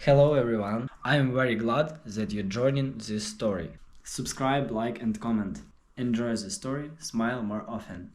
Hello everyone, I am very glad that you're joining this story. Subscribe, like and comment. Enjoy the story, smile more often.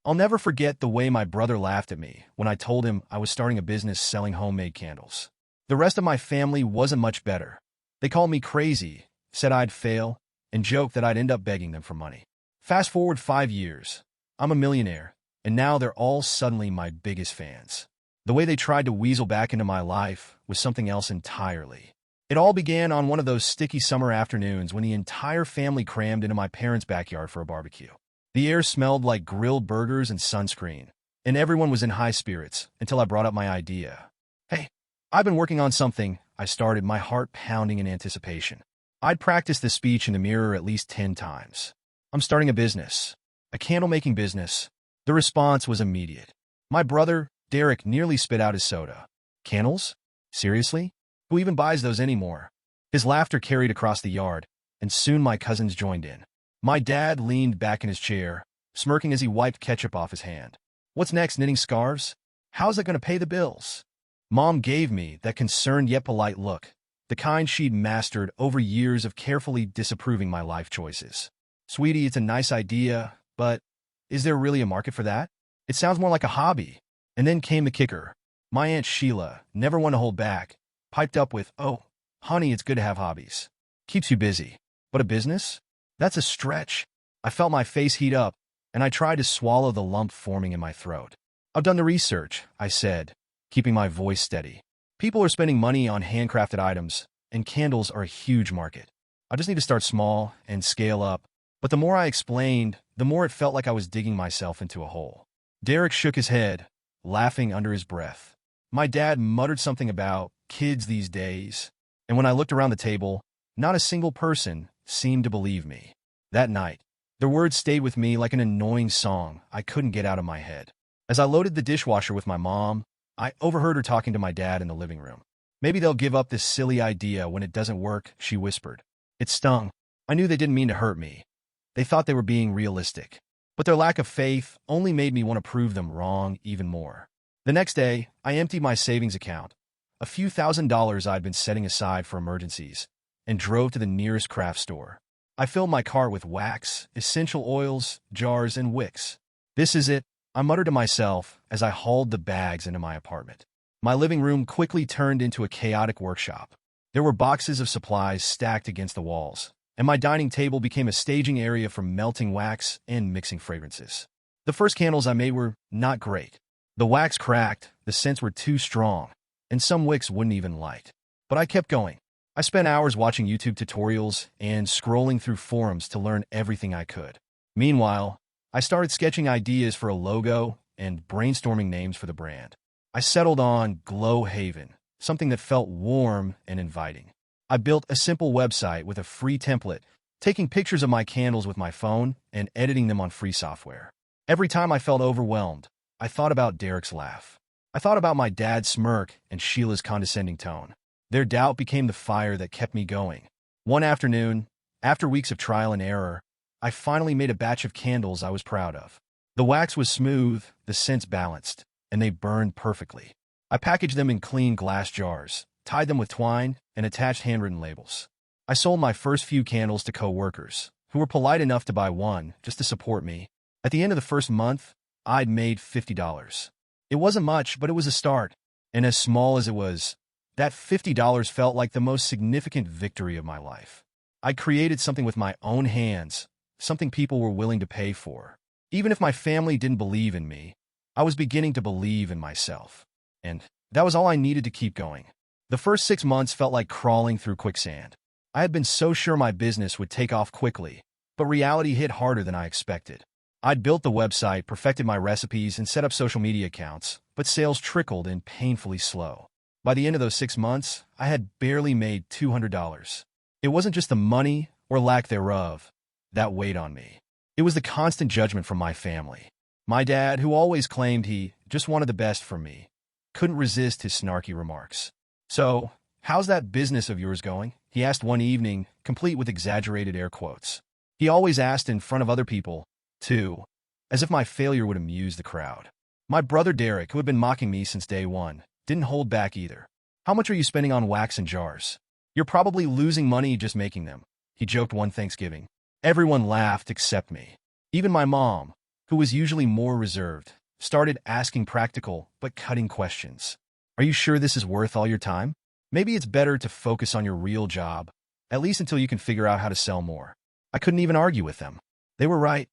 I'll never forget the way my brother laughed at me when I told him I was starting a business selling homemade candles. The rest of my family wasn't much better. They called me crazy, said I'd fail, and joked that I'd end up begging them for money. Fast forward 5 years, I'm a millionaire, and now they're all suddenly my biggest fans. The way they tried to weasel back into my life was something else entirely. It all began on one of those sticky summer afternoons when the entire family crammed into my parents' backyard for a barbecue. The air smelled like grilled burgers and sunscreen, and everyone was in high spirits until I brought up my idea. Hey, I've been working on something, I started, my heart pounding in anticipation. I'd practiced this speech in the mirror at least 10 times. I'm starting a business, a candle-making business. The response was immediate. My brother, Derek, nearly spit out his soda. Candles? Seriously? Who even buys those anymore? His laughter carried across the yard, and soon my cousins joined in. My dad leaned back in his chair, smirking as he wiped ketchup off his hand. What's next, knitting scarves? How's that going to pay the bills? Mom gave me that concerned yet polite look, the kind she'd mastered over years of carefully disapproving my life choices. Sweetie, it's a nice idea, but is there really a market for that? It sounds more like a hobby. And then came the kicker. My Aunt Sheila, never one to hold back, piped up with, "Oh, honey, it's good to have hobbies. Keeps you busy. But a business? That's a stretch." I felt my face heat up, and I tried to swallow the lump forming in my throat. "I've done the research," I said, keeping my voice steady. "People are spending money on handcrafted items, and candles are a huge market. I just need to start small and scale up." But the more I explained, the more it felt like I was digging myself into a hole. Derek shook his head, laughing under his breath. My dad muttered something about kids these days, and when I looked around the table, not a single person seemed to believe me. That night, their words stayed with me like an annoying song I couldn't get out of my head. As I loaded the dishwasher with my mom, I overheard her talking to my dad in the living room. "Maybe they'll give up this silly idea when it doesn't work," she whispered. It stung. I knew they didn't mean to hurt me. They thought they were being realistic. But their lack of faith only made me want to prove them wrong even more. The next day, I emptied my savings account, a few $1,000s I'd been setting aside for emergencies, and drove to the nearest craft store. I filled my cart with wax, essential oils, jars, and wicks. "This is it," I muttered to myself as I hauled the bags into my apartment. My living room quickly turned into a chaotic workshop. There were boxes of supplies stacked against the walls, and my dining table became a staging area for melting wax and mixing fragrances. The first candles I made were not great. The wax cracked, the scents were too strong, and some wicks wouldn't even light. But I kept going. I spent hours watching YouTube tutorials and scrolling through forums to learn everything I could. Meanwhile, I started sketching ideas for a logo and brainstorming names for the brand. I settled on Glow Haven, something that felt warm and inviting. I built a simple website with a free template, taking pictures of my candles with my phone and editing them on free software. Every time I felt overwhelmed, I thought about Derek's laugh. I thought about my dad's smirk and Sheila's condescending tone. Their doubt became the fire that kept me going. One afternoon, after weeks of trial and error, I finally made a batch of candles I was proud of. The wax was smooth, the scents balanced, and they burned perfectly. I packaged them in clean glass jars, tied them with twine, and attached handwritten labels. I sold my first few candles to co-workers, who were polite enough to buy one just to support me. At the end of the first month, I'd made $50. It wasn't much, but it was a start. And as small as it was, that $50 felt like the most significant victory of my life. I created something with my own hands, something people were willing to pay for. Even if my family didn't believe in me, I was beginning to believe in myself. And that was all I needed to keep going. The first 6 months felt like crawling through quicksand. I had been so sure my business would take off quickly, but reality hit harder than I expected. I'd built the website, perfected my recipes, and set up social media accounts, but sales trickled in painfully slow. By the end of those 6 months, I had barely made $200. It wasn't just the money, or lack thereof, that weighed on me. It was the constant judgment from my family. My dad, who always claimed he just wanted the best for me, couldn't resist his snarky remarks. "So, how's that business of yours going?" he asked one evening, complete with exaggerated air quotes. He always asked in front of other people, too, as if my failure would amuse the crowd. My brother Derek, who had been mocking me since day one, didn't hold back either. How much are you spending on wax and jars? You're probably losing money just making them, he joked one Thanksgiving. Everyone laughed except me. Even my mom, who was usually more reserved, started asking practical but cutting questions. Are you sure this is worth all your time? Maybe it's better to focus on your real job, at least until you can figure out how to sell more. I couldn't even argue with them. They were right.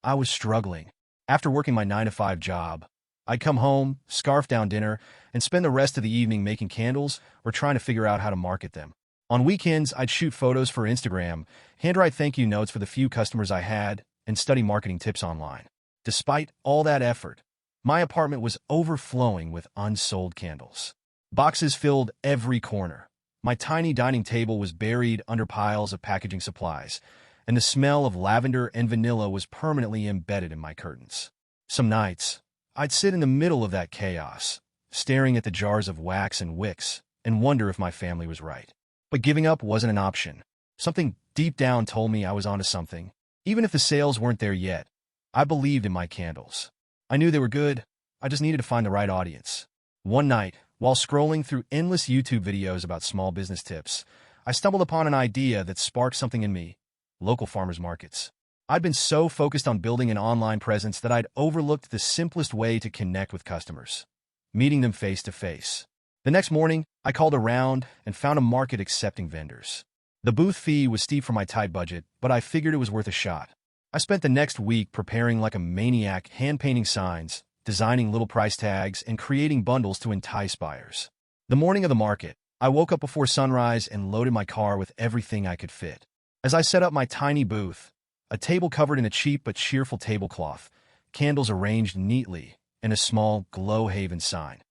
I was struggling. After working my 9-to-5 job, I'd come home, scarf down dinner, and spend the rest of the evening making candles or trying to figure out how to market them. On weekends, I'd shoot photos for Instagram, handwrite thank you notes for the few customers I had, and study marketing tips online. Despite all that effort, my apartment was overflowing with unsold candles. Boxes filled every corner. My tiny dining table was buried under piles of packaging supplies, and the smell of lavender and vanilla was permanently embedded in my curtains. Some nights, I'd sit in the middle of that chaos, staring at the jars of wax and wicks, and wonder if my family was right. But giving up wasn't an option. Something deep down told me I was onto something. Even if the sales weren't there yet, I believed in my candles. I knew they were good. I just needed to find the right audience. One night, while scrolling through endless YouTube videos about small business tips, I stumbled upon an idea that sparked something in me: local farmers markets. I'd been so focused on building an online presence that I'd overlooked the simplest way to connect with customers: meeting them face to face. The next morning, I called around and found a market accepting vendors. The booth fee was steep for my tight budget, but I figured it was worth a shot. I spent the next week preparing like a maniac, hand-painting signs, designing little price tags, and creating bundles to entice buyers. The morning of the market, I woke up before sunrise and loaded my car with everything I could fit. As I set up my tiny booth, a table covered in a cheap but cheerful tablecloth, candles arranged neatly, and a small Glow Haven sign,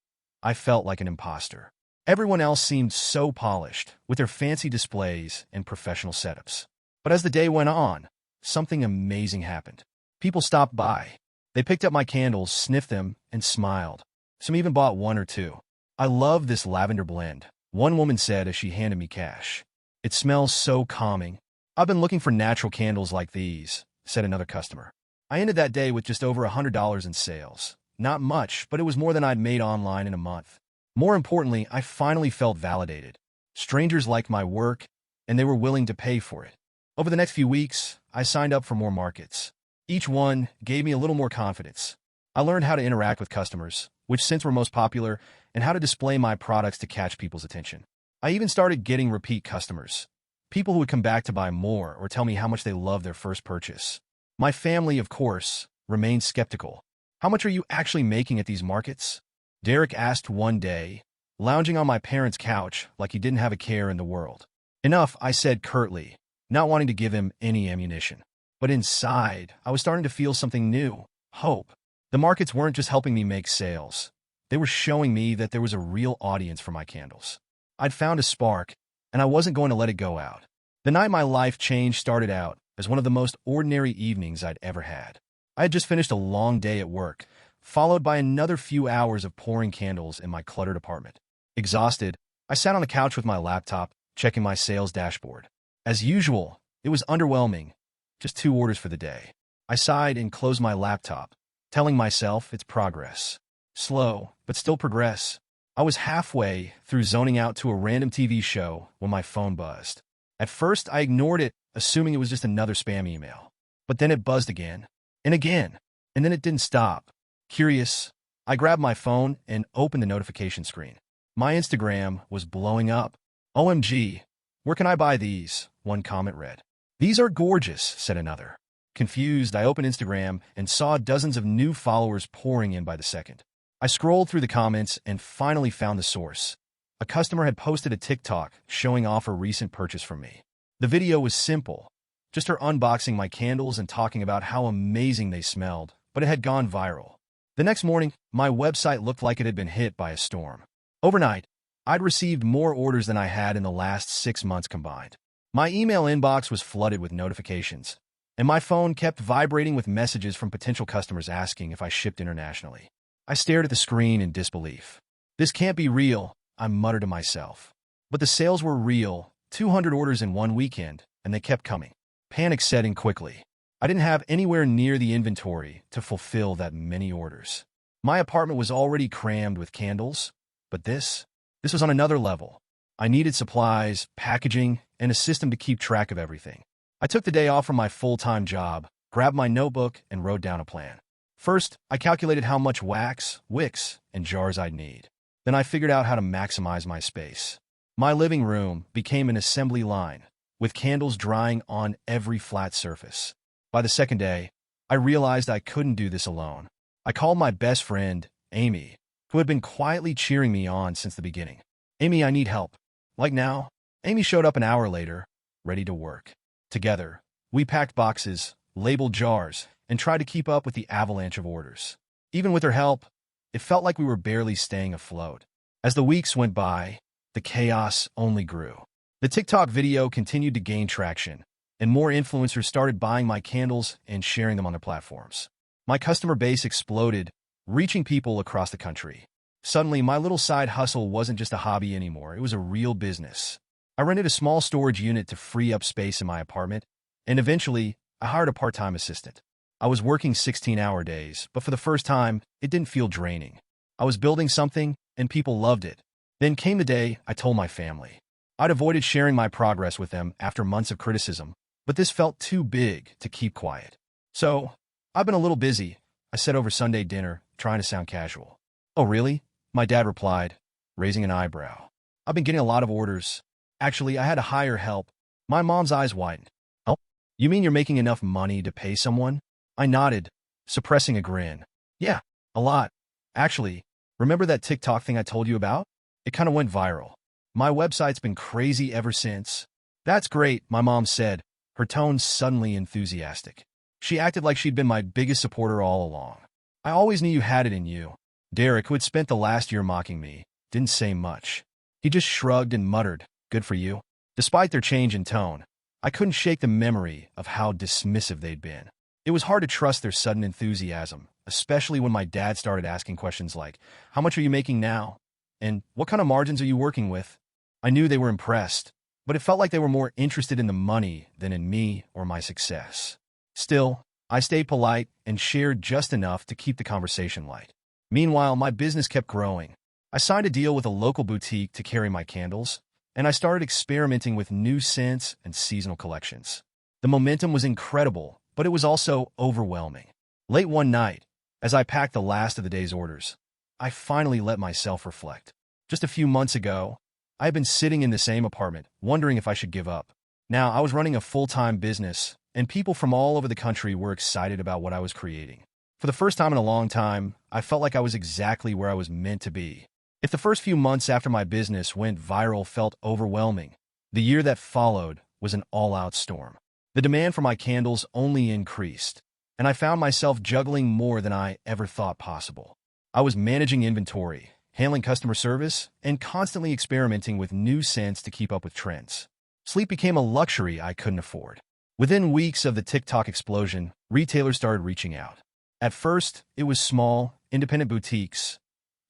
I felt like an imposter. Everyone else seemed so polished, with their fancy displays and professional setups. But as the day went on, something amazing happened. People stopped by. They picked up my candles, sniffed them, and smiled. Some even bought one or two. "I love this lavender blend," one woman said as she handed me cash. "It smells so calming. I've been looking for natural candles like these," said another customer. I ended that day with just over $100 in sales. Not much, but it was more than I'd made online in a month. More importantly, I finally felt validated. Strangers liked my work, and they were willing to pay for it. Over the next few weeks, I signed up for more markets. Each one gave me a little more confidence. I learned how to interact with customers, which scents were most popular, and how to display my products to catch people's attention. I even started getting repeat customers, people who would come back to buy more or tell me how much they loved their first purchase. My family, of course, remained skeptical. "How much are you actually making at these markets?" Derek asked one day, lounging on my parents' couch like he didn't have a care in the world. "Enough," I said curtly, not wanting to give him any ammunition. But inside, I was starting to feel something new: hope. The markets weren't just helping me make sales. They were showing me that there was a real audience for my candles. I'd found a spark, and I wasn't going to let it go out. The night my life changed started out as one of the most ordinary evenings I'd ever had. I had just finished a long day at work, followed by another few hours of pouring candles in my cluttered apartment. Exhausted, I sat on the couch with my laptop, checking my sales dashboard. As usual, it was underwhelming. Just 2 orders for the day. I sighed and closed my laptop, telling myself it's progress. Slow, but still progress. I was halfway through zoning out to a random TV show when my phone buzzed. At first, I ignored it, assuming it was just another spam email. But then it buzzed again, and then it didn't stop. Curious, I grabbed my phone and opened the notification screen. My Instagram was blowing up. "OMG, where can I buy these?" one comment read. "These are gorgeous," said another. Confused, I opened Instagram and saw dozens of new followers pouring in by the second. I scrolled through the comments and finally found the source. A customer had posted a TikTok showing off a recent purchase from me. The video was simple, just her unboxing my candles and talking about how amazing they smelled, but it had gone viral. The next morning, my website looked like it had been hit by a storm. Overnight, I'd received more orders than I had in the last 6 months combined. My email inbox was flooded with notifications, and my phone kept vibrating with messages from potential customers asking if I shipped internationally. I stared at the screen in disbelief. "This can't be real," I muttered to myself. But the sales were real: 200 orders in one weekend, and they kept coming. Panic set in quickly. I didn't have anywhere near the inventory to fulfill that many orders. My apartment was already crammed with candles, but this? This was on another level. I needed supplies, packaging, and a system to keep track of everything. I took the day off from my full-time job, grabbed my notebook, and wrote down a plan. First, I calculated how much wax, wicks, and jars I'd need. Then I figured out how to maximize my space. My living room became an assembly line, with candles drying on every flat surface. By the second day, I realized I couldn't do this alone. I called my best friend, Amy, who had been quietly cheering me on since the beginning. "Amy, I need help." Like now, Amy showed up an hour later, ready to work. Together, we packed boxes, labeled jars, and tried to keep up with the avalanche of orders. Even with her help, it felt like we were barely staying afloat. As the weeks went by, the chaos only grew. The TikTok video continued to gain traction, and more influencers started buying my candles and sharing them on their platforms. My customer base exploded, reaching people across the country. Suddenly, my little side hustle wasn't just a hobby anymore, it was a real business. I rented a small storage unit to free up space in my apartment, and eventually, I hired a part-time assistant. I was working 16-hour days, but for the first time, it didn't feel draining. I was building something, and people loved it. Then came the day I told my family. I'd avoided sharing my progress with them after months of criticism, but this felt too big to keep quiet. "So, I've been a little busy," I said over Sunday dinner, trying to sound casual. "Oh, really?" my dad replied, raising an eyebrow. "I've been getting a lot of orders. Actually, I had to hire help." My mom's eyes widened. "Oh, you mean you're making enough money to pay someone?" I nodded, suppressing a grin. "Yeah, a lot. Actually, remember that TikTok thing I told you about? It kind of went viral. My website's been crazy ever since." "That's great," my mom said, her tone suddenly enthusiastic. She acted like she'd been my biggest supporter all along. "I always knew you had it in you." Derek, who had spent the last year mocking me, didn't say much. He just shrugged and muttered, "Good for you." Despite their change in tone, I couldn't shake the memory of how dismissive they'd been. It was hard to trust their sudden enthusiasm, especially when my dad started asking questions like, "How much are you making now?" and "What kind of margins are you working with?" I knew they were impressed, but it felt like they were more interested in the money than in me or my success. Still, I stayed polite and shared just enough to keep the conversation light. Meanwhile, my business kept growing. I signed a deal with a local boutique to carry my candles, and I started experimenting with new scents and seasonal collections. The momentum was incredible, but it was also overwhelming. Late one night, as I packed the last of the day's orders, I finally let myself reflect. Just a few months ago, I had been sitting in the same apartment, wondering if I should give up. Now, I was running a full-time business, and people from all over the country were excited about what I was creating. For the first time in a long time, I felt like I was exactly where I was meant to be. If the first few months after my business went viral felt overwhelming, the year that followed was an all-out storm. The demand for my candles only increased, and I found myself juggling more than I ever thought possible. I was managing inventory, handling customer service, and constantly experimenting with new scents to keep up with trends. Sleep became a luxury I couldn't afford. Within weeks of the TikTok explosion, retailers started reaching out. At first, it was small, independent boutiques,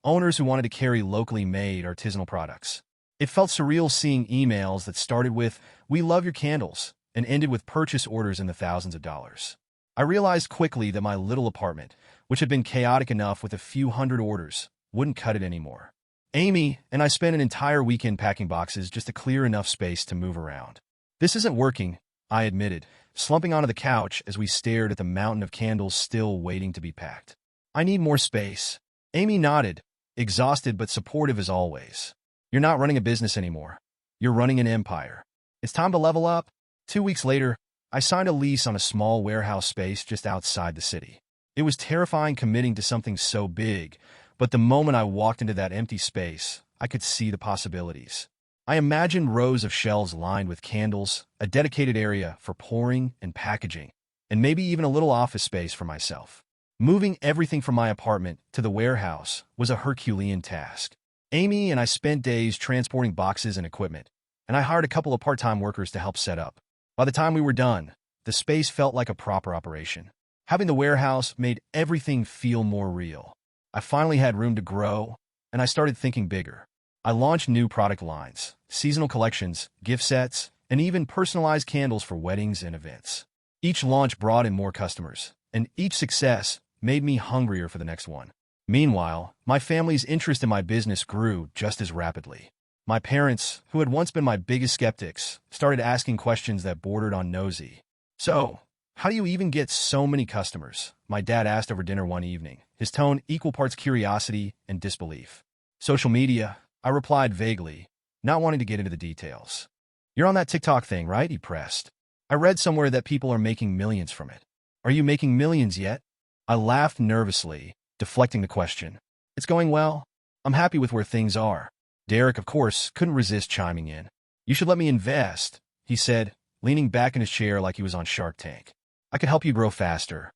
owners who wanted to carry locally made artisanal products. It felt surreal seeing emails that started with, "We love your candles," and ended with purchase orders in the thousands of dollars. I realized quickly that my little apartment, which had been chaotic enough with a few hundred orders, wouldn't cut it anymore. Amy and I spent an entire weekend packing boxes just to clear enough space to move around. "This isn't working," I admitted, slumping onto the couch as we stared at the mountain of candles still waiting to be packed. "I need more space." Amy nodded, exhausted but supportive as always. "You're not running a business anymore. You're running an empire. It's time to level up." 2 weeks later, I signed a lease on a small warehouse space just outside the city. It was terrifying committing to something so big, but the moment I walked into that empty space, I could see the possibilities. I imagined rows of shelves lined with candles, a dedicated area for pouring and packaging, and maybe even a little office space for myself. Moving everything from my apartment to the warehouse was a Herculean task. Amy and I spent days transporting boxes and equipment, and I hired a couple of part-time workers to help set up. By the time we were done, the space felt like a proper operation. Having the warehouse made everything feel more real. I finally had room to grow, and I started thinking bigger. I launched new product lines, seasonal collections, gift sets, and even personalized candles for weddings and events. Each launch brought in more customers, and each success made me hungrier for the next one. Meanwhile, my family's interest in my business grew just as rapidly. My parents, who had once been my biggest skeptics, started asking questions that bordered on nosy. So, how do you even get so many customers? My dad asked over dinner one evening, his tone equal parts curiosity and disbelief. Social media, I replied vaguely, not wanting to get into the details. You're on that TikTok thing, right? He pressed. I read somewhere that people are making millions from it. Are you making millions yet? I laughed nervously, deflecting the question. It's going well. I'm happy with where things are. Derek, of course, couldn't resist chiming in. You should let me invest, he said, leaning back in his chair like he was on Shark Tank. I could help you grow faster.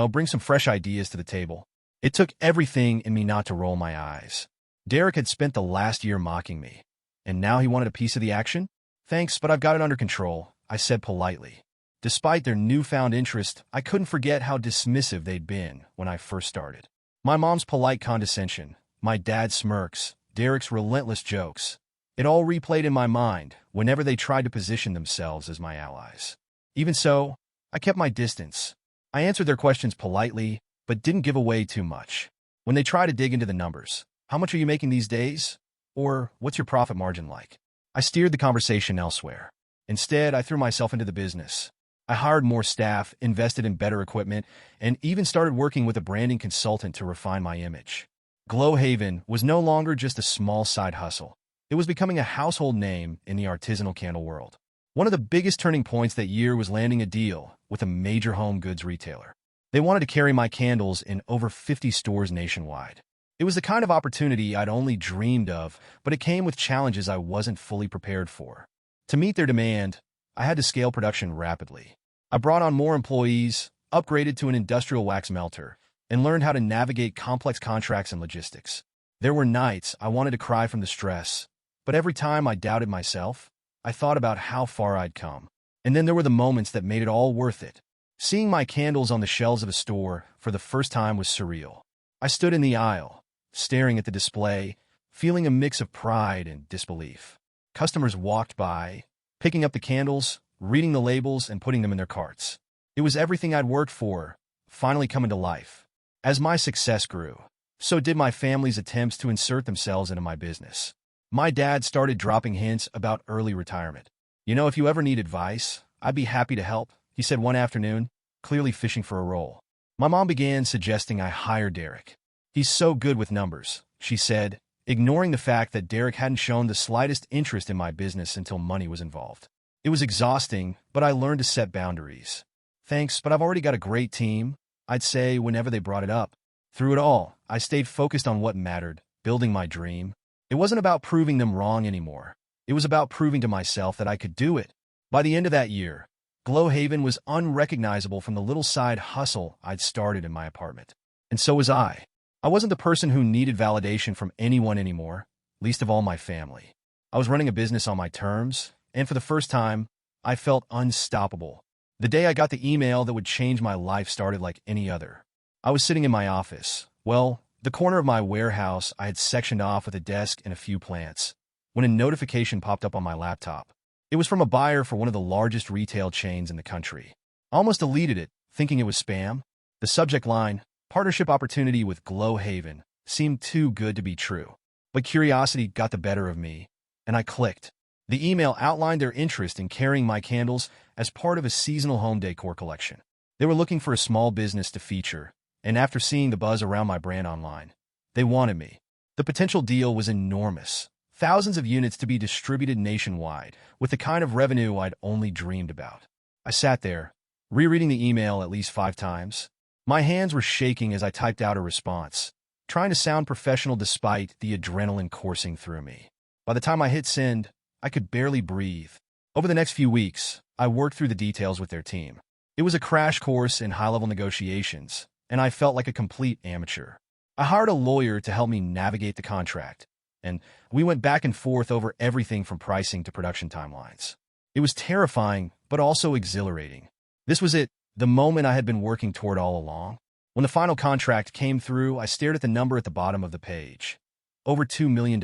Bring some fresh ideas to the table. It took everything in me not to roll my eyes. Derek had spent the last year mocking me, and now he wanted a piece of the action? Thanks, but I've got it under control, I said politely. Despite their newfound interest, I couldn't forget how dismissive they'd been when I first started. My mom's polite condescension, my dad's smirks, Derek's relentless jokes. It all replayed in my mind whenever they tried to position themselves as my allies. Even so, I kept my distance. I answered their questions politely, but didn't give away too much. When they tried to dig into the numbers, how much are you making these days? Or what's your profit margin like? I steered the conversation elsewhere. Instead, I threw myself into the business. I hired more staff, invested in better equipment, and even started working with a branding consultant to refine my image. Glowhaven was no longer just a small side hustle. It was becoming a household name in the artisanal candle world. One of the biggest turning points that year was landing a deal with a major home goods retailer. They wanted to carry my candles in over 50 stores nationwide. It was the kind of opportunity I'd only dreamed of, but it came with challenges I wasn't fully prepared for. To meet their demand, I had to scale production rapidly. I brought on more employees, upgraded to an industrial wax melter, and learned how to navigate complex contracts and logistics. There were nights I wanted to cry from the stress, but every time I doubted myself, I thought about how far I'd come. And then there were the moments that made it all worth it. Seeing my candles on the shelves of a store for the first time was surreal. I stood in the aisle, staring at the display, feeling a mix of pride and disbelief. Customers walked by, picking up the candles, reading the labels, and putting them in their carts. It was everything I'd worked for, finally coming to life. As my success grew, so did my family's attempts to insert themselves into my business. My dad started dropping hints about early retirement. If you ever need advice, I'd be happy to help, he said one afternoon, clearly fishing for a role. My mom began suggesting I hire Derek. He's so good with numbers, she said, ignoring the fact that Derek hadn't shown the slightest interest in my business until money was involved. It was exhausting, but I learned to set boundaries. Thanks, but I've already got a great team, I'd say whenever they brought it up. Through it all, I stayed focused on what mattered, building my dream. It wasn't about proving them wrong anymore. It was about proving to myself that I could do it. By the end of that year, Glowhaven was unrecognizable from the little side hustle I'd started in my apartment. And so was I. I wasn't the person who needed validation from anyone anymore, least of all my family. I was running a business on my terms, and for the first time, I felt unstoppable. The day I got the email that would change my life started like any other. I was sitting in my office, the corner of my warehouse I had sectioned off with a desk and a few plants, when a notification popped up on my laptop. It was from a buyer for one of the largest retail chains in the country. I almost deleted it, thinking it was spam. The subject line, partnership opportunity with Glowhaven, seemed too good to be true. But curiosity got the better of me, and I clicked. The email outlined their interest in carrying my candles as part of a seasonal home decor collection. They were looking for a small business to feature, and after seeing the buzz around my brand online, they wanted me. The potential deal was enormous. Thousands of units to be distributed nationwide, with the kind of revenue I'd only dreamed about. I sat there, rereading the email at least 5 times. My hands were shaking as I typed out a response, trying to sound professional despite the adrenaline coursing through me. By the time I hit send, I could barely breathe. Over the next few weeks, I worked through the details with their team. It was a crash course in high-level negotiations, and I felt like a complete amateur. I hired a lawyer to help me navigate the contract, and we went back and forth over everything from pricing to production timelines. It was terrifying, but also exhilarating. This was it, the moment I had been working toward all along. When the final contract came through, I stared at the number at the bottom of the page. Over $2 million.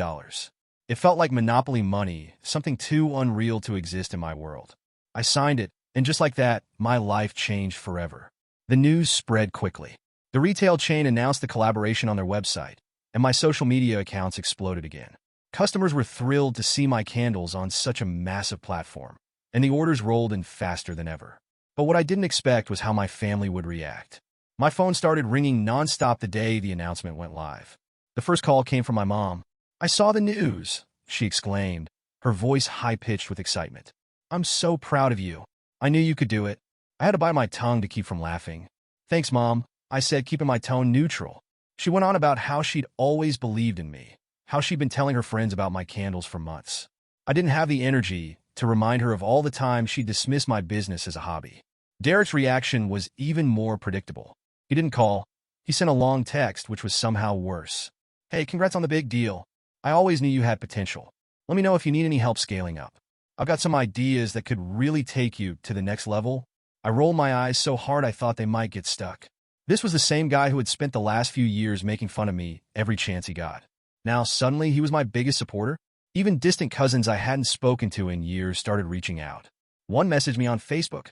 It felt like monopoly money, something too unreal to exist in my world. I signed it, and just like that, my life changed forever. The news spread quickly. The retail chain announced the collaboration on their website, and my social media accounts exploded again. Customers were thrilled to see my candles on such a massive platform, and the orders rolled in faster than ever. But what I didn't expect was how my family would react. My phone started ringing nonstop the day the announcement went live. The first call came from my mom. "I saw the news," she exclaimed, her voice high-pitched with excitement. "I'm so proud of you. I knew you could do it." I had to bite my tongue to keep from laughing. "Thanks, Mom," I said, keeping my tone neutral. She went on about how she'd always believed in me, how she'd been telling her friends about my candles for months. I didn't have the energy to remind her of all the time she dismissed my business as a hobby. Derek's reaction was even more predictable. He didn't call. He sent a long text, which was somehow worse. "Hey, congrats on the big deal. I always knew you had potential. Let me know if you need any help scaling up. I've got some ideas that could really take you to the next level." I rolled my eyes so hard I thought they might get stuck. This was the same guy who had spent the last few years making fun of me every chance he got. Now, suddenly, he was my biggest supporter. Even distant cousins I hadn't spoken to in years started reaching out. One messaged me on Facebook.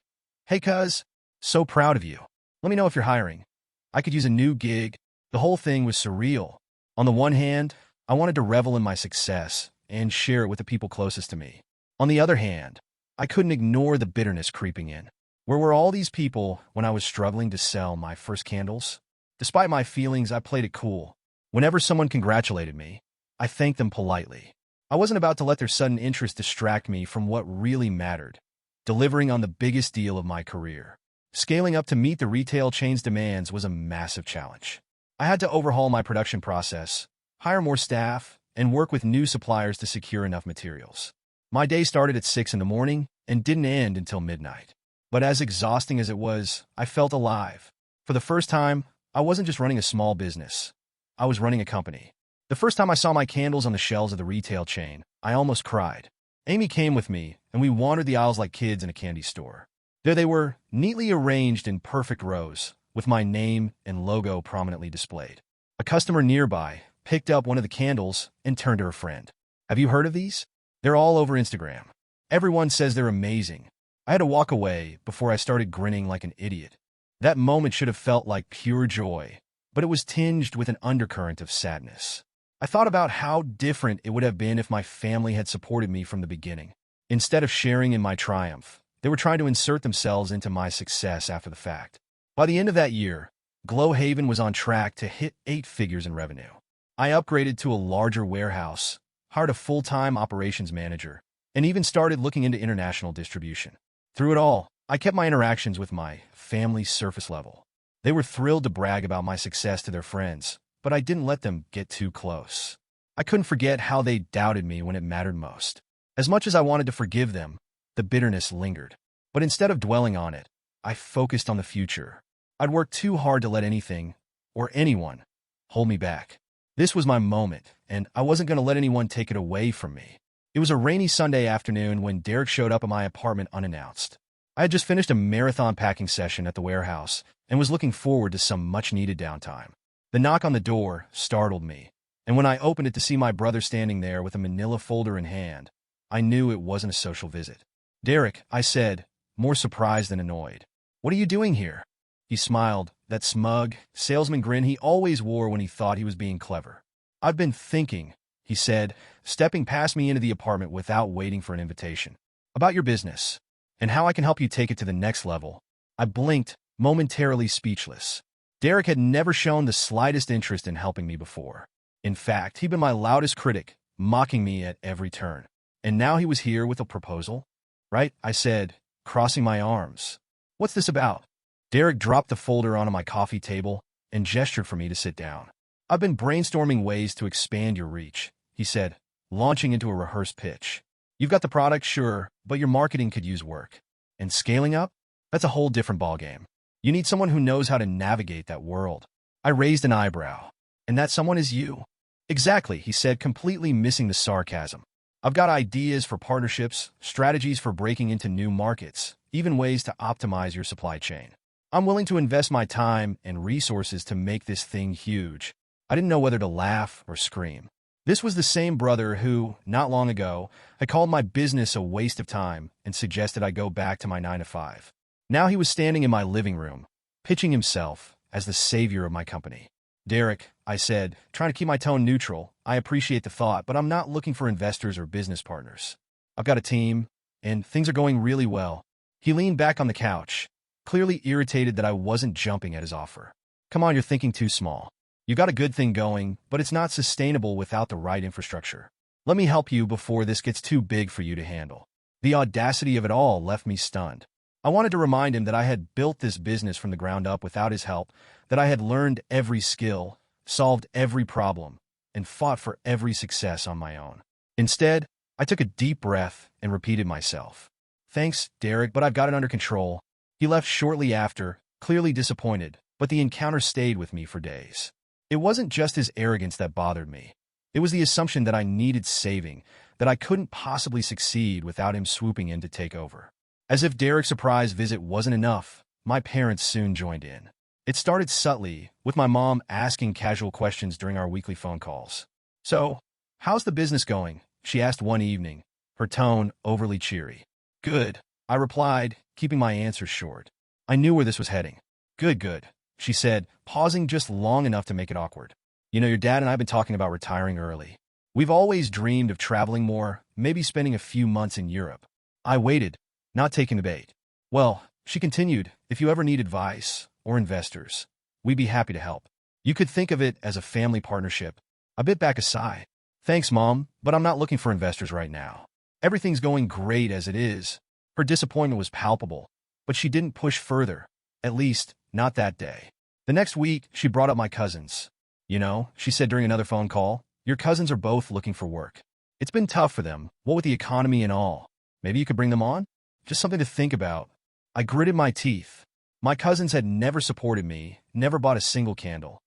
"Hey, cuz, so proud of you. Let me know if you're hiring. I could use a new gig." The whole thing was surreal. On the one hand, I wanted to revel in my success and share it with the people closest to me. On the other hand, I couldn't ignore the bitterness creeping in. Where were all these people when I was struggling to sell my first candles? Despite my feelings, I played it cool. Whenever someone congratulated me, I thanked them politely. I wasn't about to let their sudden interest distract me from what really mattered: delivering on the biggest deal of my career. Scaling up to meet the retail chain's demands was a massive challenge. I had to overhaul my production process, hire more staff, and work with new suppliers to secure enough materials. My day started at 6 in the morning and didn't end until midnight. But as exhausting as it was, I felt alive. For the first time, I wasn't just running a small business. I was running a company. The first time I saw my candles on the shelves of the retail chain, I almost cried. Amy came with me, and we wandered the aisles like kids in a candy store. There they were, neatly arranged in perfect rows, with my name and logo prominently displayed. A customer nearby picked up one of the candles and turned to her friend. "Have you heard of these? They're all over Instagram. Everyone says they're amazing." I had to walk away before I started grinning like an idiot. That moment should have felt like pure joy, but it was tinged with an undercurrent of sadness. I thought about how different it would have been if my family had supported me from the beginning. Instead of sharing in my triumph, they were trying to insert themselves into my success after the fact. By the end of that year, Glowhaven was on track to hit 8 figures in revenue. I upgraded to a larger warehouse, hired a full-time operations manager, and even started looking into international distribution. Through it all, I kept my interactions with my family surface level. They were thrilled to brag about my success to their friends, but I didn't let them get too close. I couldn't forget how they doubted me when it mattered most. As much as I wanted to forgive them, the bitterness lingered. But instead of dwelling on it, I focused on the future. I'd worked too hard to let anything, or anyone, hold me back. This was my moment, and I wasn't going to let anyone take it away from me. It was a rainy Sunday afternoon when Derek showed up at my apartment unannounced. I had just finished a marathon packing session at the warehouse and was looking forward to some much-needed downtime. The knock on the door startled me, and when I opened it to see my brother standing there with a manila folder in hand, I knew it wasn't a social visit. "Derek," I said, more surprised than annoyed. "What are you doing here?" He smiled, that smug, salesman grin he always wore when he thought he was being clever. "I've been thinking," he said, stepping past me into the apartment without waiting for an invitation, "about your business, and how I can help you take it to the next level." I blinked, momentarily speechless. Derek had never shown the slightest interest in helping me before. In fact, he'd been my loudest critic, mocking me at every turn. And now he was here with a proposal? "Right," I said, crossing my arms. "What's this about?" Derek dropped the folder onto my coffee table and gestured for me to sit down. "I've been brainstorming ways to expand your reach," he said, launching into a rehearsed pitch. "You've got the product, sure, but your marketing could use work. And scaling up? That's a whole different ballgame. You need someone who knows how to navigate that world." I raised an eyebrow. "And that someone is you?" "Exactly," he said, completely missing the sarcasm. "I've got ideas for partnerships, strategies for breaking into new markets, even ways to optimize your supply chain. I'm willing to invest my time and resources to make this thing huge." I didn't know whether to laugh or scream. This was the same brother who, not long ago, had called my business a waste of time and suggested I go back to my 9-to-5. Now he was standing in my living room, pitching himself as the savior of my company. Derek, I said, trying to keep my tone neutral, I appreciate the thought, but I'm not looking for investors or business partners. I've got a team, and things are going really well. He leaned back on the couch, clearly irritated that I wasn't jumping at his offer. Come on, you're thinking too small. You got a good thing going, but it's not sustainable without the right infrastructure. Let me help you before this gets too big for you to handle. The audacity of it all left me stunned. I wanted to remind him that I had built this business from the ground up without his help, that I had learned every skill, solved every problem, and fought for every success on my own. Instead, I took a deep breath and repeated myself. Thanks, Derek, but I've got it under control. He left shortly after, clearly disappointed, but the encounter stayed with me for days. It wasn't just his arrogance that bothered me. It was the assumption that I needed saving, that I couldn't possibly succeed without him swooping in to take over. As if Derek's surprise visit wasn't enough, my parents soon joined in. It started subtly, with my mom asking casual questions during our weekly phone calls. So, how's the business going? She asked one evening, her tone overly cheery. Good, I replied, keeping my answer short. I knew where this was heading. Good, she said, pausing just long enough to make it awkward. You know, your dad and I have been talking about retiring early. We've always dreamed of traveling more, maybe spending a few months in Europe. I waited, not taking the bait. Well, she continued, if you ever need advice or investors, we'd be happy to help. You could think of it as a family partnership. I bit back a sigh. Thanks, Mom, but I'm not looking for investors right now. Everything's going great as it is. Her disappointment was palpable, but she didn't push further, at least, not that day. The next week, she brought up my cousins. You know, she said during another phone call, your cousins are both looking for work. It's been tough for them, what with the economy and all. Maybe you could bring them on? Just something to think about. I gritted my teeth. My cousins had never supported me, never bought a single candle.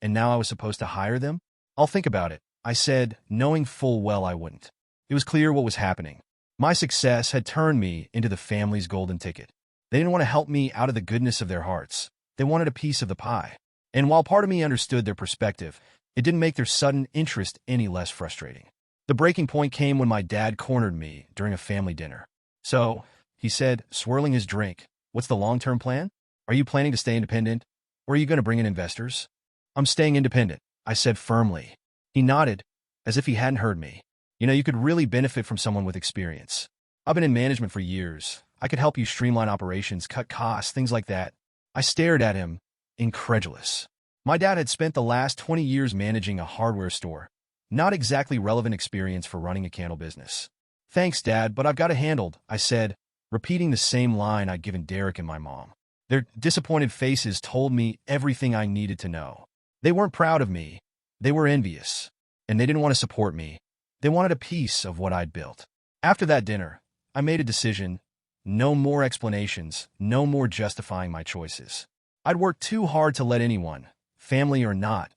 And now I was supposed to hire them? I'll think about it, I said, knowing full well I wouldn't. It was clear what was happening. My success had turned me into the family's golden ticket. They didn't want to help me out of the goodness of their hearts. They wanted a piece of the pie. And while part of me understood their perspective, it didn't make their sudden interest any less frustrating. The breaking point came when my dad cornered me during a family dinner. So, he said, swirling his drink, what's the long-term plan? Are you planning to stay independent, or are you going to bring in investors? I'm staying independent, I said firmly. He nodded, as if he hadn't heard me. You know, you could really benefit from someone with experience. I've been in management for years. I could help you streamline operations, cut costs, things like that. I stared at him, incredulous. My dad had spent the last 20 years managing a hardware store. Not exactly relevant experience for running a candle business. Thanks, Dad, but I've got it handled, I said, repeating the same line I'd given Derek and my mom. Their disappointed faces told me everything I needed to know. They weren't proud of me. They were envious. And they didn't want to support me. They wanted a piece of what I'd built. After that dinner, I made a decision. No more explanations, no more justifying my choices. I'd worked too hard to let anyone, family or not,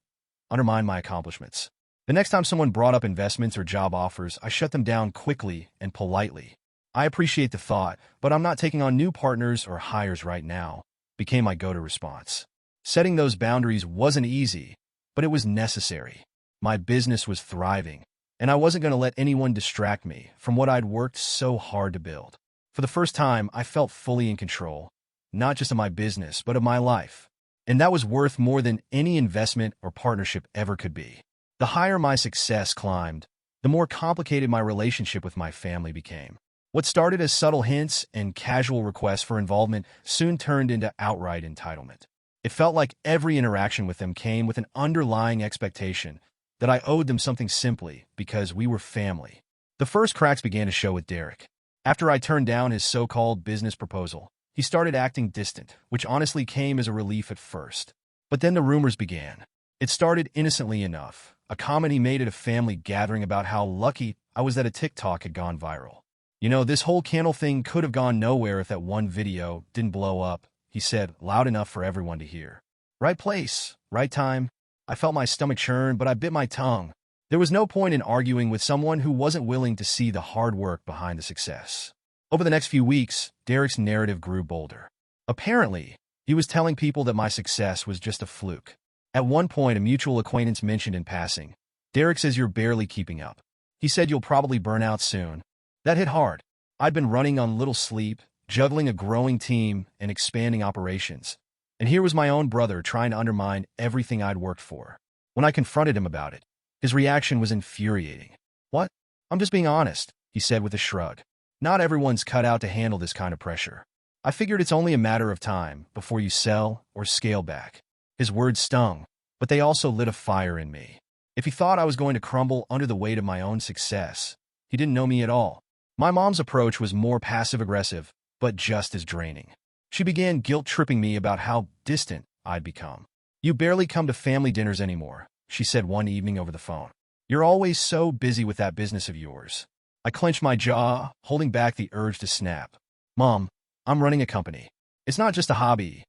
undermine my accomplishments. The next time someone brought up investments or job offers, I shut them down quickly and politely. I appreciate the thought, but I'm not taking on new partners or hires right now, became my go-to response. Setting those boundaries wasn't easy, but it was necessary. My business was thriving, and I wasn't going to let anyone distract me from what I'd worked so hard to build. For the first time, I felt fully in control, not just of my business, but of my life. And that was worth more than any investment or partnership ever could be. The higher my success climbed, the more complicated my relationship with my family became. What started as subtle hints and casual requests for involvement soon turned into outright entitlement. It felt like every interaction with them came with an underlying expectation that I owed them something simply because we were family. The first cracks began to show with Derek. After I turned down his so-called business proposal, he started acting distant, which honestly came as a relief at first. But then the rumors began. It started innocently enough. A comment he made at a family gathering about how lucky I was that a TikTok had gone viral. You know, this whole candle thing could have gone nowhere if that one video didn't blow up, he said, loud enough for everyone to hear. Right place, right time. I felt my stomach churn, but I bit my tongue. There was no point in arguing with someone who wasn't willing to see the hard work behind the success. Over the next few weeks, Derek's narrative grew bolder. Apparently, he was telling people that my success was just a fluke. At one point, a mutual acquaintance mentioned in passing, Derek says you're barely keeping up. He said you'll probably burn out soon. That hit hard. I'd been running on little sleep, juggling a growing team and expanding operations. And here was my own brother trying to undermine everything I'd worked for. When I confronted him about it, his reaction was infuriating. "What? I'm just being honest," he said with a shrug. "Not everyone's cut out to handle this kind of pressure. I figured it's only a matter of time before you sell or scale back." His words stung, but they also lit a fire in me. If he thought I was going to crumble under the weight of my own success, he didn't know me at all. My mom's approach was more passive-aggressive, but just as draining. She began guilt-tripping me about how distant I'd become. "You barely come to family dinners anymore," she said one evening over the phone. "You're always so busy with that business of yours." I clenched my jaw, holding back the urge to snap. "Mom, I'm running a company. It's not just a hobby.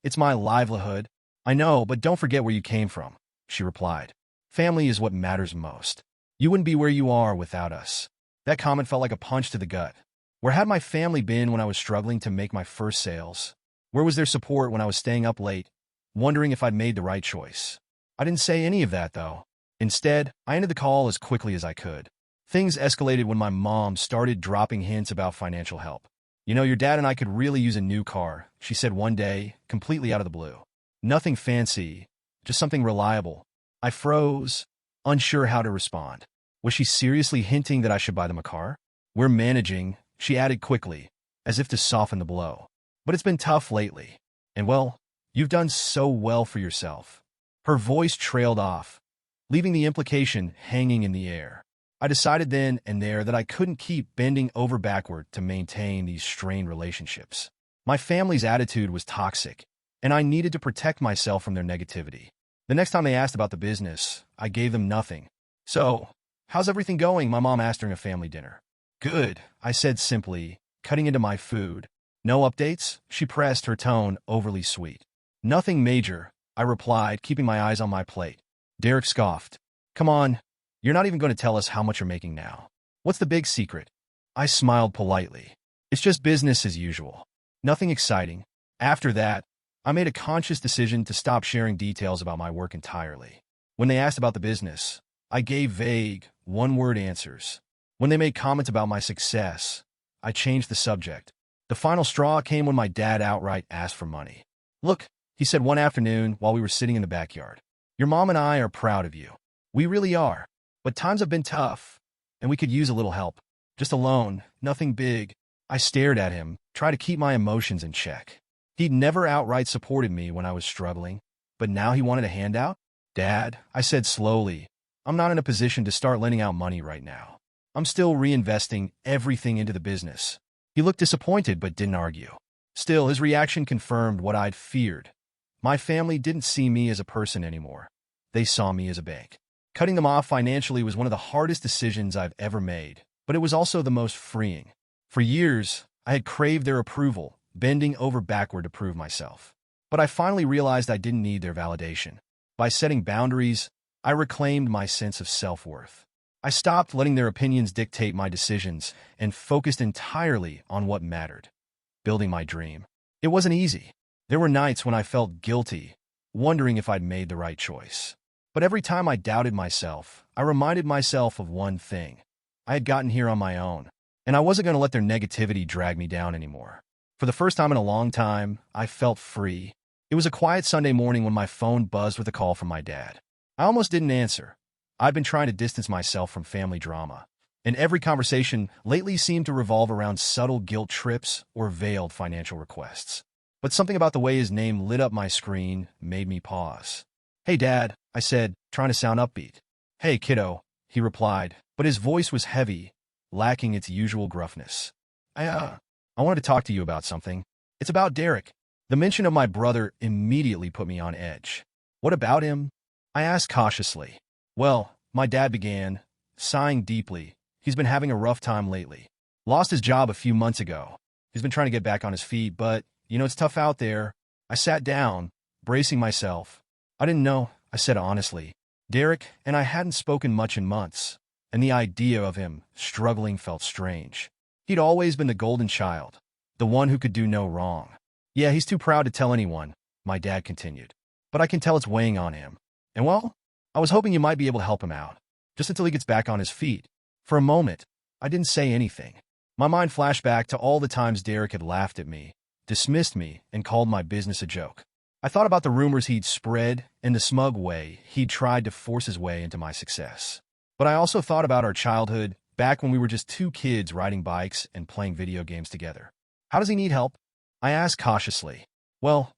It's my livelihood." "I know, but don't forget where you came from," she replied. "Family is what matters most. You wouldn't be where you are without us." That comment felt like a punch to the gut. Where had my family been when I was struggling to make my first sales? Where was their support when I was staying up late, wondering if I'd made the right choice? I didn't say any of that, though. Instead, I ended the call as quickly as I could. Things escalated when my mom started dropping hints about financial help. "You know, your dad and I could really use a new car," she said one day, completely out of the blue. Nothing fancy, just something reliable. I froze, unsure how to respond. Was she seriously hinting that I should buy them a car? "We're managing," she added quickly, as if to soften the blow. "But it's been tough lately. And well, you've done so well for yourself." Her voice trailed off, leaving the implication hanging in the air. I decided then and there that I couldn't keep bending over backward to maintain these strained relationships. My family's attitude was toxic, and I needed to protect myself from their negativity. The next time they asked about the business, I gave them nothing. "So, how's everything going?" my mom asked during a family dinner. "Good," I said simply, cutting into my food. "No updates?" she pressed, her tone overly sweet. "Nothing major," I replied, keeping my eyes on my plate. Derek scoffed. "Come on, you're not even going to tell us how much you're making now. What's the big secret?" I smiled politely. "It's just business as usual. Nothing exciting." After that, I made a conscious decision to stop sharing details about my work entirely. When they asked about the business, I gave vague, one-word answers. When they made comments about my success, I changed the subject. The final straw came when my dad outright asked for money. "Look," he said one afternoon while we were sitting in the backyard, "your mom and I are proud of you. We really are. But times have been tough, and we could use a little help. Just a loan, nothing big." I stared at him, trying to keep my emotions in check. He'd never outright supported me when I was struggling, but now he wanted a handout? "Dad," I said slowly, "I'm not in a position to start lending out money right now. I'm still reinvesting everything into the business." He looked disappointed but didn't argue. Still, his reaction confirmed what I'd feared. My family didn't see me as a person anymore. They saw me as a bank. Cutting them off financially was one of the hardest decisions I've ever made, but it was also the most freeing. For years, I had craved their approval, bending over backward to prove myself. But I finally realized I didn't need their validation. By setting boundaries, I reclaimed my sense of self-worth. I stopped letting their opinions dictate my decisions and focused entirely on what mattered: building my dream. It wasn't easy. There were nights when I felt guilty, wondering if I'd made the right choice. But every time I doubted myself, I reminded myself of one thing: I had gotten here on my own, and I wasn't going to let their negativity drag me down anymore. For the first time in a long time, I felt free. It was a quiet Sunday morning when my phone buzzed with a call from my dad. I almost didn't answer. I'd been trying to distance myself from family drama, and every conversation lately seemed to revolve around subtle guilt trips or veiled financial requests. But something about the way his name lit up my screen made me pause. "Hey, Dad," I said, trying to sound upbeat. "Hey, kiddo," he replied, but his voice was heavy, lacking its usual gruffness. I wanted to talk to you about something. It's about Derek." The mention of my brother immediately put me on edge. "What about him?" I asked cautiously. "Well," my dad began, sighing deeply. "He's been having a rough time lately. Lost his job a few months ago. He's been trying to get back on his feet, but, it's tough out there." I sat down, bracing myself. "I didn't know," I said honestly. Derek and I hadn't spoken much in months, and the idea of him struggling felt strange. He'd always been the golden child, the one who could do no wrong. "Yeah, he's too proud to tell anyone," my dad continued. "But I can tell it's weighing on him. And well, I was hoping you might be able to help him out, just until he gets back on his feet." For a moment, I didn't say anything. My mind flashed back to all the times Derek had laughed at me, dismissed me, and called my business a joke. I thought about the rumors he'd spread and the smug way he'd tried to force his way into my success. But I also thought about our childhood, back when we were just two kids riding bikes and playing video games together. How does he need help? I asked cautiously. Well,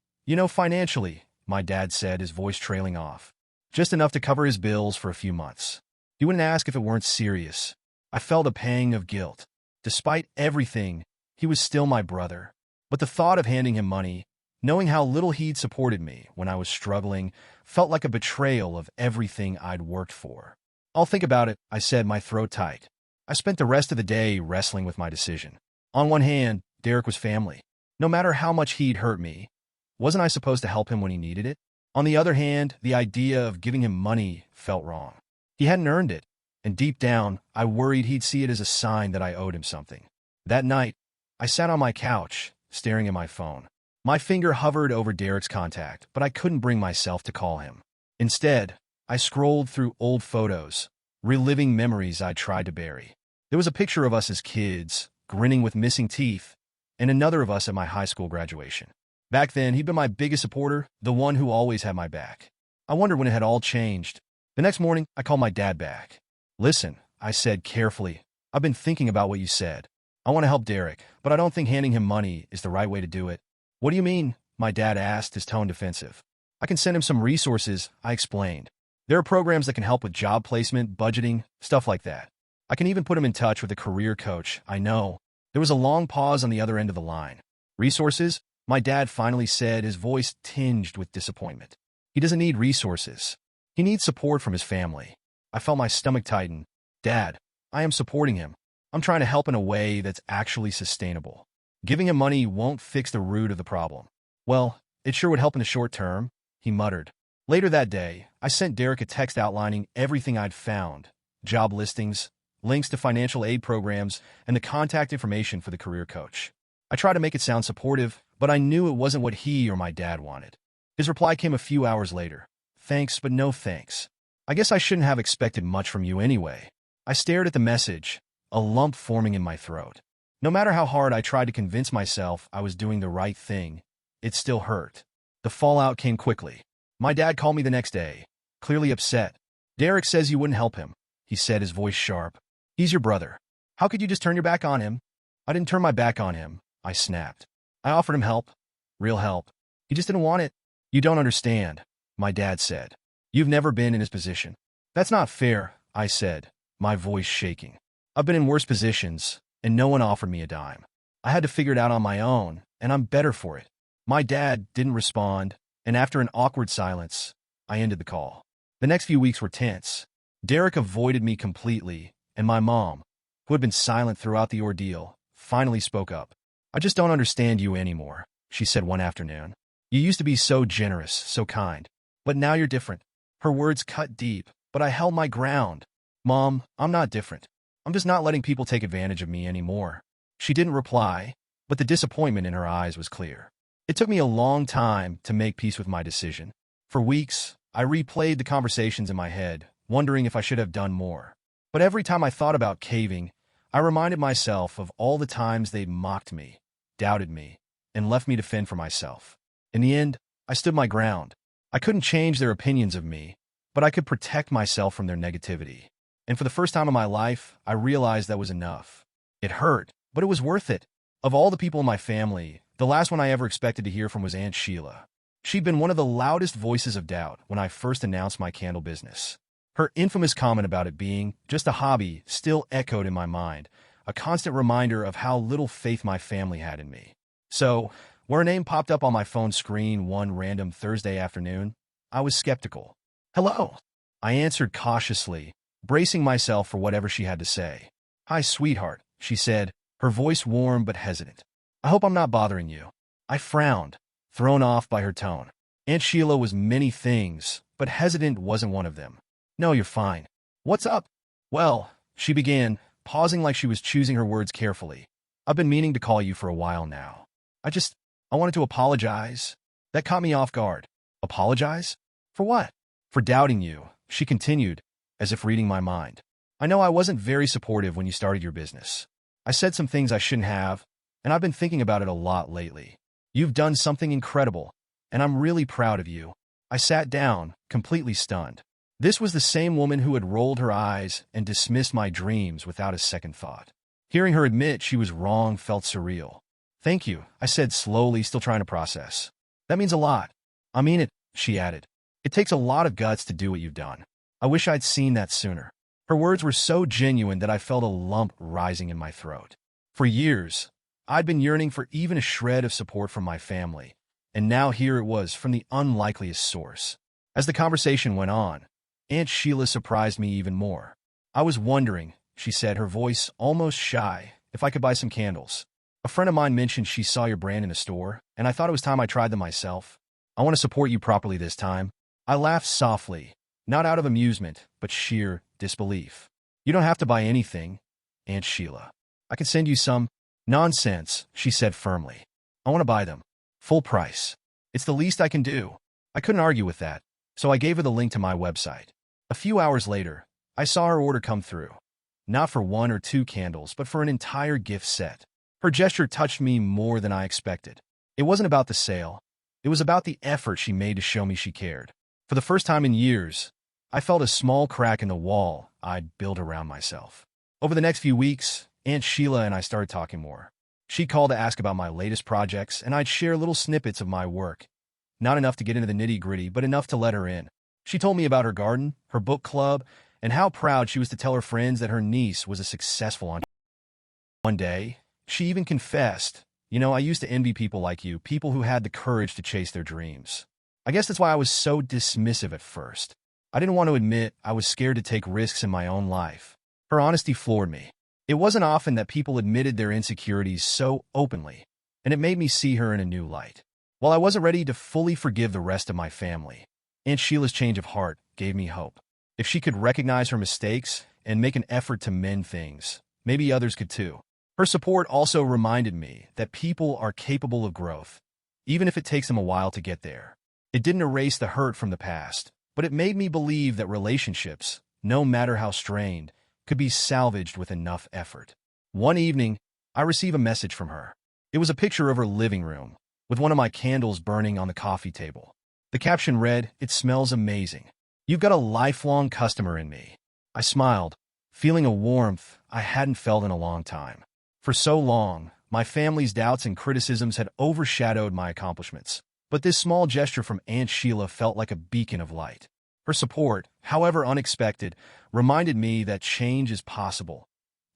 financially, my dad said, his voice trailing off. Just enough to cover his bills for a few months. He wouldn't ask if it weren't serious. I felt a pang of guilt. Despite everything, he was still my brother. But the thought of handing him money, knowing how little he'd supported me when I was struggling, felt like a betrayal of everything I'd worked for. I'll think about it, I said, my throat tight. I spent the rest of the day wrestling with my decision. On one hand, Derek was family. No matter how much he'd hurt me, wasn't I supposed to help him when he needed it? On the other hand, the idea of giving him money felt wrong. He hadn't earned it, and deep down, I worried he'd see it as a sign that I owed him something. That night, I sat on my couch, staring at my phone. My finger hovered over Derek's contact, but I couldn't bring myself to call him. Instead, I scrolled through old photos, reliving memories I'd tried to bury. There was a picture of us as kids, grinning with missing teeth, and another of us at my high school graduation. Back then, he'd been my biggest supporter, the one who always had my back. I wondered when it had all changed. The next morning, I called my dad back. Listen, I said carefully, I've been thinking about what you said. I want to help Derek, but I don't think handing him money is the right way to do it. What do you mean? My dad asked, his tone defensive. I can send him some resources, I explained. There are programs that can help with job placement, budgeting, stuff like that. I can even put him in touch with a career coach, I know. There was a long pause on the other end of the line. Resources? My dad finally said, his voice tinged with disappointment. He doesn't need resources. He needs support from his family. I felt my stomach tighten. Dad, I am supporting him. I'm trying to help in a way that's actually sustainable. Giving him money won't fix the root of the problem. Well, it sure would help in the short term, he muttered. Later that day, I sent Derek a text outlining everything I'd found. Job listings, links to financial aid programs, and the contact information for the career coach. I tried to make it sound supportive, but I knew it wasn't what he or my dad wanted. His reply came a few hours later. Thanks, but no thanks. I guess I shouldn't have expected much from you anyway. I stared at the message, a lump forming in my throat. No matter how hard I tried to convince myself I was doing the right thing, it still hurt. The fallout came quickly. My dad called me the next day, clearly upset. Derek says you wouldn't help him, he said, his voice sharp. He's your brother. How could you just turn your back on him? I didn't turn my back on him, I snapped. I offered him help. Real help. He just didn't want it. You don't understand, my dad said. You've never been in his position. That's not fair, I said, my voice shaking. I've been in worse positions, and no one offered me a dime. I had to figure it out on my own, and I'm better for it. My dad didn't respond, and after an awkward silence, I ended the call. The next few weeks were tense. Derek avoided me completely, and my mom, who had been silent throughout the ordeal, finally spoke up. I just don't understand you anymore, she said one afternoon. You used to be so generous, so kind. But now you're different. Her words cut deep, but I held my ground. Mom, I'm not different. I'm just not letting people take advantage of me anymore. She didn't reply, but the disappointment in her eyes was clear. It took me a long time to make peace with my decision. For weeks, I replayed the conversations in my head, wondering if I should have done more. But every time I thought about caving, I reminded myself of all the times they'd mocked me, doubted me, and left me to fend for myself. In the end, I stood my ground. I couldn't change their opinions of me, but I could protect myself from their negativity. And for the first time in my life, I realized that was enough. It hurt, but it was worth it. Of all the people in my family, the last one I ever expected to hear from was Aunt Sheila. She'd been one of the loudest voices of doubt when I first announced my candle business. Her infamous comment about it being just a hobby still echoed in my mind, a constant reminder of how little faith my family had in me. So, when her name popped up on my phone screen one random Thursday afternoon, I was skeptical. Hello, I answered cautiously, bracing myself for whatever she had to say. Hi, sweetheart, she said, her voice warm but hesitant. I hope I'm not bothering you. I frowned, thrown off by her tone. Aunt Sheila was many things, but hesitant wasn't one of them. No, you're fine. What's up? Well, she began, pausing like she was choosing her words carefully. I've been meaning to call you for a while now. I wanted to apologize. That caught me off guard. Apologize? For what? For doubting you, she continued, as if reading my mind. I know I wasn't very supportive when you started your business. I said some things I shouldn't have, and I've been thinking about it a lot lately. You've done something incredible, and I'm really proud of you." I sat down, completely stunned. This was the same woman who had rolled her eyes and dismissed my dreams without a second thought. Hearing her admit she was wrong felt surreal. "Thank you," I said slowly, still trying to process. "That means a lot." "I mean it," she added. "It takes a lot of guts to do what you've done. I wish I'd seen that sooner." Her words were so genuine that I felt a lump rising in my throat. For years, I'd been yearning for even a shred of support from my family, and now here it was from the unlikeliest source. As the conversation went on, Aunt Sheila surprised me even more. "I was wondering," she said, her voice almost shy, "if I could buy some candles. A friend of mine mentioned she saw your brand in a store, and I thought it was time I tried them myself. I want to support you properly this time." I laughed softly, not out of amusement, but sheer disbelief. "You don't have to buy anything, Aunt Sheila. I can send you some." "Nonsense," she said firmly. "I want to buy them. Full price. It's the least I can do." I couldn't argue with that, so I gave her the link to my website. A few hours later, I saw her order come through. Not for 1 or 2 candles, but for an entire gift set. Her gesture touched me more than I expected. It wasn't about the sale. It was about the effort she made to show me she cared. For the first time in years, I felt a small crack in the wall I'd built around myself. Over the next few weeks, Aunt Sheila and I started talking more. She'd call to ask about my latest projects, and I'd share little snippets of my work. Not enough to get into the nitty-gritty, but enough to let her in. She told me about her garden, her book club, and how proud she was to tell her friends that her niece was a successful entrepreneur. One day, she even confessed, I used to envy people like you, people who had the courage to chase their dreams. I guess that's why I was so dismissive at first. I didn't want to admit I was scared to take risks in my own life. Her honesty floored me. It wasn't often that people admitted their insecurities so openly, and it made me see her in a new light. While I wasn't ready to fully forgive the rest of my family, Aunt Sheila's change of heart gave me hope. If she could recognize her mistakes and make an effort to mend things, maybe others could too. Her support also reminded me that people are capable of growth, even if it takes them a while to get there. It didn't erase the hurt from the past, but it made me believe that relationships, no matter how strained, could be salvaged with enough effort. One evening, I received a message from her. It was a picture of her living room, with one of my candles burning on the coffee table. The caption read, "It smells amazing. You've got a lifelong customer in me." I smiled, feeling a warmth I hadn't felt in a long time. For so long, my family's doubts and criticisms had overshadowed my accomplishments, but this small gesture from Aunt Sheila felt like a beacon of light. Her support, however unexpected, reminded me that change is possible,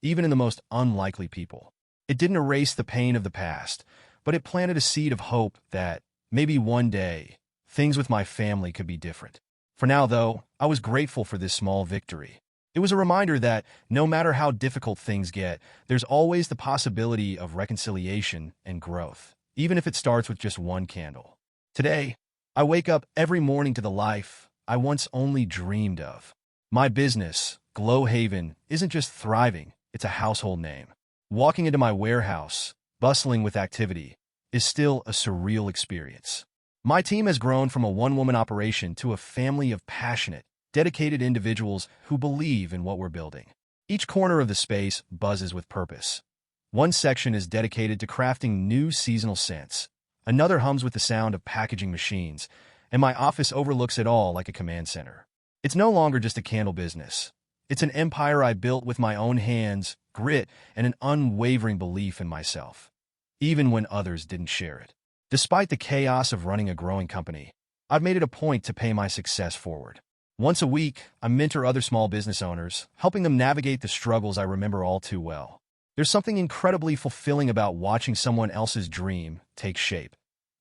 even in the most unlikely people. It didn't erase the pain of the past, but it planted a seed of hope that, maybe one day, things with my family could be different. For now, though, I was grateful for this small victory. It was a reminder that, no matter how difficult things get, there's always the possibility of reconciliation and growth, even if it starts with just one candle. Today, I wake up every morning to the life I once only dreamed of. My business, Glow Haven, isn't just thriving, it's a household name. Walking into my warehouse, bustling with activity, is still a surreal experience. My team has grown from a one-woman operation to a family of passionate, dedicated individuals who believe in what we're building. Each corner of the space buzzes with purpose. One section is dedicated to crafting new seasonal scents. Another hums with the sound of packaging machines, and my office overlooks it all like a command center. It's no longer just a candle business. It's an empire I built with my own hands, grit, and an unwavering belief in myself, even when others didn't share it. Despite the chaos of running a growing company, I've made it a point to pay my success forward. Once a week, I mentor other small business owners, helping them navigate the struggles I remember all too well. There's something incredibly fulfilling about watching someone else's dream take shape,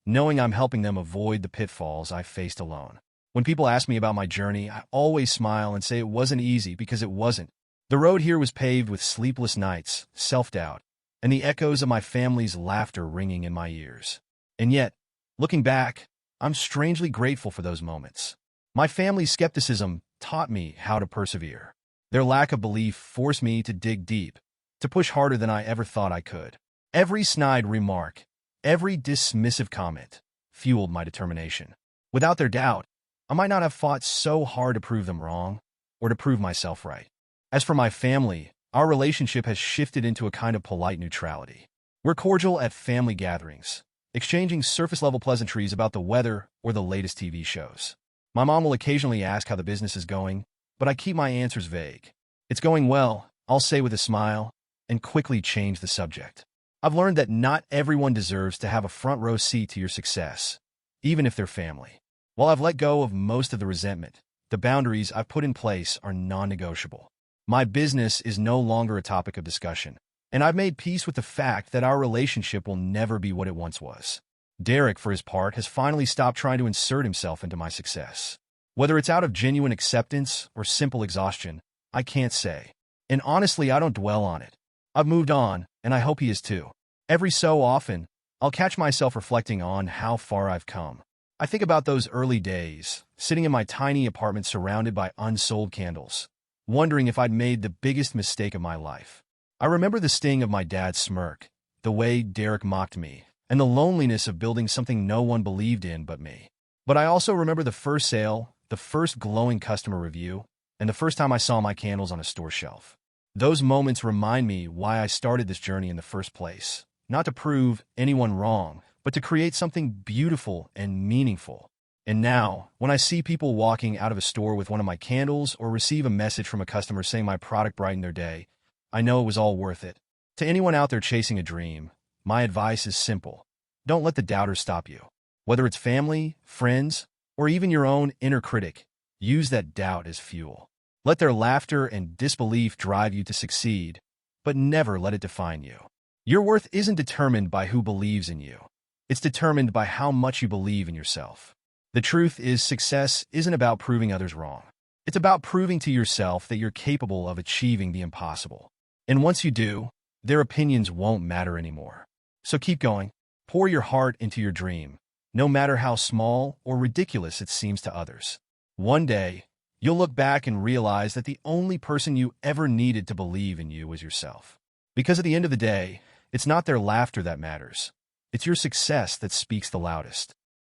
knowing I'm helping them avoid the pitfalls I faced alone. When people ask me about my journey, I always smile and say it wasn't easy, because it wasn't. The road here was paved with sleepless nights, self-doubt, and the echoes of my family's laughter ringing in my ears. And yet, looking back, I'm strangely grateful for those moments. My family's skepticism taught me how to persevere. Their lack of belief forced me to dig deep, to push harder than I ever thought I could. Every snide remark, every dismissive comment, fueled my determination. Without their doubt, I might not have fought so hard to prove them wrong, or to prove myself right. As for my family, our relationship has shifted into a kind of polite neutrality. We're cordial at family gatherings, exchanging surface-level pleasantries about the weather or the latest TV shows. My mom will occasionally ask how the business is going, but I keep my answers vague. It's going well, I'll say with a smile, and quickly change the subject. I've learned that not everyone deserves to have a front-row seat to your success, even if they're family. While I've let go of most of the resentment, the boundaries I've put in place are non-negotiable. My business is no longer a topic of discussion, and I've made peace with the fact that our relationship will never be what it once was. Derek, for his part, has finally stopped trying to insert himself into my success. Whether it's out of genuine acceptance or simple exhaustion, I can't say. And honestly, I don't dwell on it. I've moved on, and I hope he is too. Every so often, I'll catch myself reflecting on how far I've come. I think about those early days, sitting in my tiny apartment surrounded by unsold candles, wondering if I'd made the biggest mistake of my life. I remember the sting of my dad's smirk, the way Derek mocked me, and the loneliness of building something no one believed in but me. But I also remember the first sale, the first glowing customer review, and the first time I saw my candles on a store shelf. Those moments remind me why I started this journey in the first place. Not to prove anyone wrong, but to create something beautiful and meaningful. And now, when I see people walking out of a store with one of my candles or receive a message from a customer saying my product brightened their day, I know it was all worth it. To anyone out there chasing a dream, my advice is simple. Don't let the doubters stop you. Whether it's family, friends, or even your own inner critic, use that doubt as fuel. Let their laughter and disbelief drive you to succeed, but never let it define you. Your worth isn't determined by who believes in you. It's determined by how much you believe in yourself. The truth is, success isn't about proving others wrong. It's about proving to yourself that you're capable of achieving the impossible. And once you do, their opinions won't matter anymore. So keep going. Pour your heart into your dream, no matter how small or ridiculous it seems to others. One day, you'll look back and realize that the only person you ever needed to believe in you was yourself. Because at the end of the day, it's not their laughter that matters. It's your success that speaks the loudest.